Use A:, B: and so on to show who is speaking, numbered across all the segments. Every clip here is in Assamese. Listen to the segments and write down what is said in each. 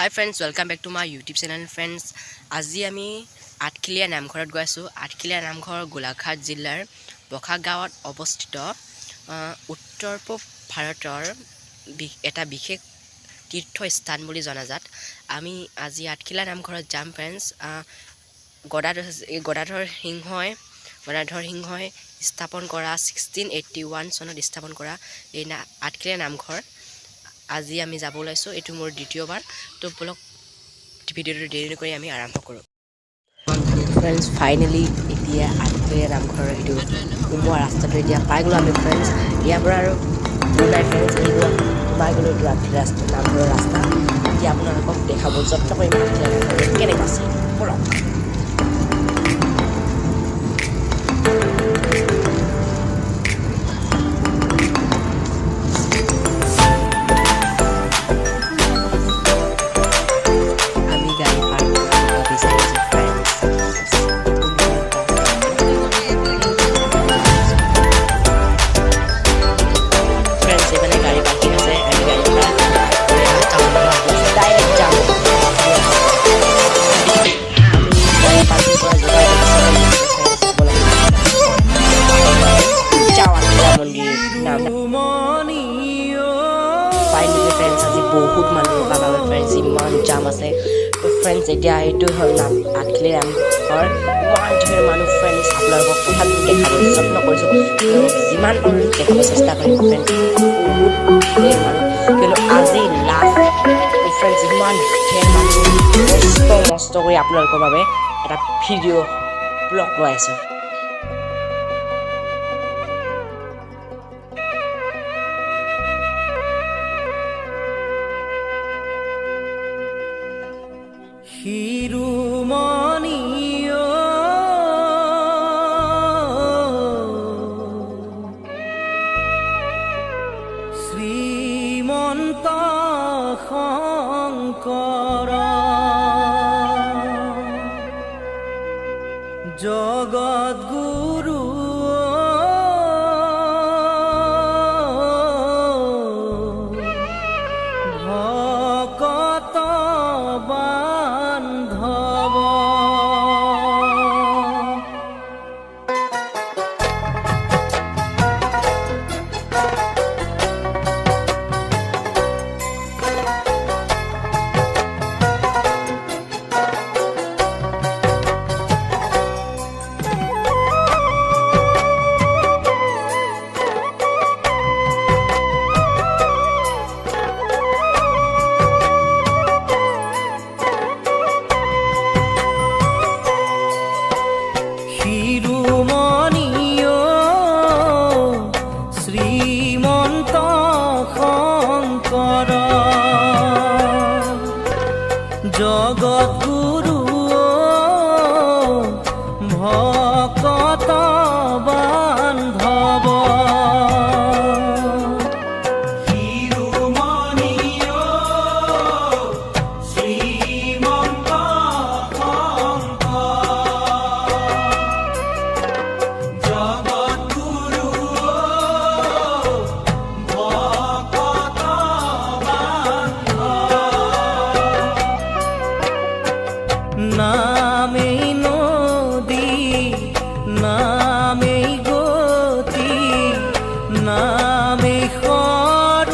A: Hi friends, welcome back to my YouTube channel friends. আজি আমি আঠখিলীয়া নামঘৰত গৈ আছো। আঠখিলীয়া নামঘৰ গোলাঘাট জিলাৰ বখা গাঁৱত অৱস্থিত উত্তৰ পূব ভাৰতৰ এটা বিশেষ তীৰ্থস্থান বুলি জনাজাত। আমি আজি আঠখিলীয়া নামঘৰত যাম ফ্ৰেন্ডছ। গদাধৰ সিংহই স্থাপন কৰা 1681 চনত স্থাপন কৰা এই আঠখিলীয়া নামঘৰ আজি আমি যাব ওলাইছো। এটো মোৰ দ্বিতীয়বাৰ। তো ব্লগ ভিডিওটো দেৰি কৰি আমি আৰম্ভ কৰোঁ। ফ্ৰেন্ডছ ফাইনেলি এতিয়া আঠখিলীয়া নামঘৰৰ এইটো সোমোৱা ৰাস্তাটো এতিয়া পাই গ'লো আমি ফ্ৰেন্ডছ। ইয়াৰ পৰা আৰু নাই ফ্ৰেন্ডছ এইটো সোমাই গ'লো এইটো আঠখিলীয়া নামঘৰৰ ৰাস্তা। এতিয়া আপোনালোকক দেখাব যত্ন কৰিম কেনেকুৱা আছে বলক। বহুত মানুহ লগাব ফ্ৰেন্ডছ, ইমান জাম আছে। তো ফ্ৰেন্ডছ এতিয়া এইটো হ'ল আঠখিলীয়া নামঘৰ। ইমান ধেৰ মানুহ ফ্ৰেন্ডছ, আপোনালোকক তথাপিও দেখাব যত্ন কৰিছোঁ। যিমান পাৰোঁ দেখাব চেষ্টা কৰিম ফ্ৰেন্ডছ। বহুত ধেৰ মানুহ, কিন্তু আজি লাষ্ট ফ্ৰেন্ডছ ইমান ধেৰ মানুহ মস্ত কৰি আপোনালোকৰ বাবে এটা ভিডিঅ' ব্লগ লৈ আছোঁ।
B: শিৰোমণিও শ্ৰীমন্ত শংকৰ জগতগুৰু ভকত শ্ৰীমন্ত শংকৰ জগতগুৰু ভকত বান্ধৱ শিৰোমণিও শ্ৰীমন্ত নামেই নদী নামেই গতি নামেই সৰোবৰ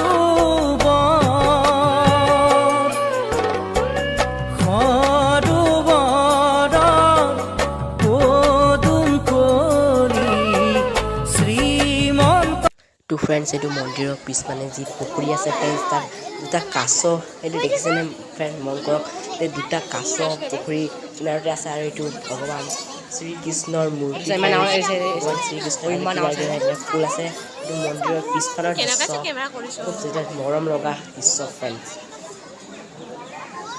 B: পদুম কৰি শ্ৰীমন্ত।
A: তো ফ্ৰেন্ডছ এইটো মন্দিৰৰ পিছ মানে যি পুখুৰী আছে ফ্ৰেন্ডছ, তাত দুটা কাছ সেইটো দেখিছেনে ফ্ৰেণ্ড মন কৰক। এই দুটা কাছ পুখুৰী কিনাৰতে আছে আৰু এইটো ভগৱান শ্ৰীকৃষ্ণৰ মূৰ্তি। শ্ৰীকৃষ্ণৰ ফুল আছে। এইটো মন্দিৰৰ পিছফালৰ দৃশ্য, খুব মৰম লগা দৃশ্য ফ্ৰেণ্ডছ।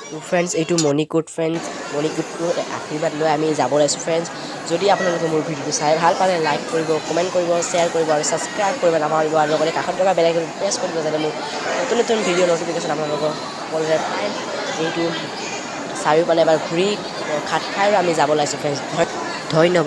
A: তো ফ্ৰেণ্ডছ এইটো মণিকোট ফ্ৰেণ্ডছ, মণিকোটটো আশীৰ্বাদ লৈ আমি যাব ওলাইছোঁ ফ্ৰেণ্ডছ। যদি আপোনালোকে মোৰ ভিডিঅ'টো চাই ভাল পালে লাইক কৰিব, কমেণ্ট কৰিব, শ্বেয়াৰ কৰিব আৰু ছাবস্ক্ৰাইব কৰিব নাপাহৰিব। আৰু লগতে কাষত থকা বেল আইকনটো প্ৰেছ কৰিব যাতে মোৰ নতুন নতুন ভিডিঅ' নটিফিকেশ্যন আপোনালোকৰ সকলোৰে পায়। এইটো চাৰিওফালে এবাৰ ঘূৰি খাট খাই আমি যাব ওলাইছোঁ ফ্ৰেণ্ডছ। ধন্যবাদ।